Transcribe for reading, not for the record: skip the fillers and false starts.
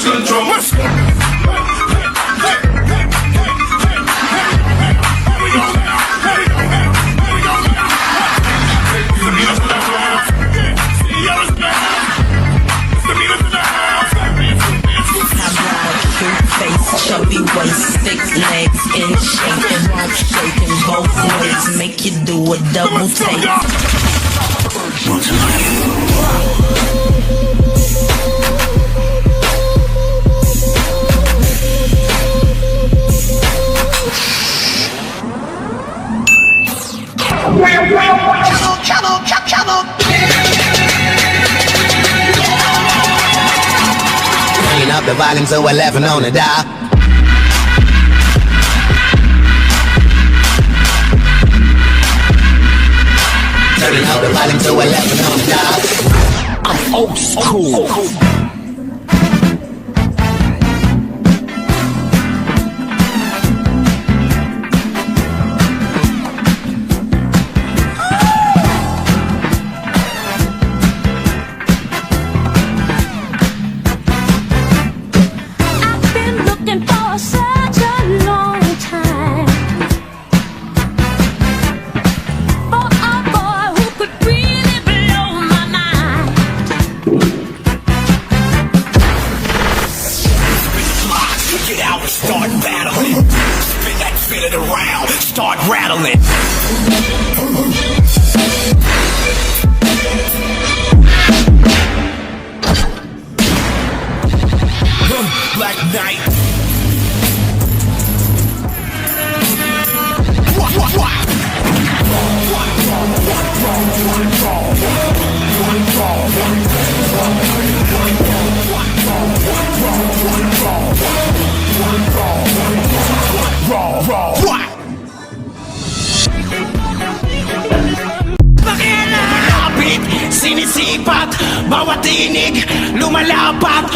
lose control. Chubby waist, thick legs, in shape and rump shaking both ways, make you do a double take. Turning up the volume to 11 on the dial. Turning up the volume to 11 on the dial. I'm old school. I've been looking for such a long time for a boy who could really blow my mind. Get out and start battling. Spin that fitted around, start rattling. Black Knight. Pakialapit, sinisipat, bawat tinig, lumalapat,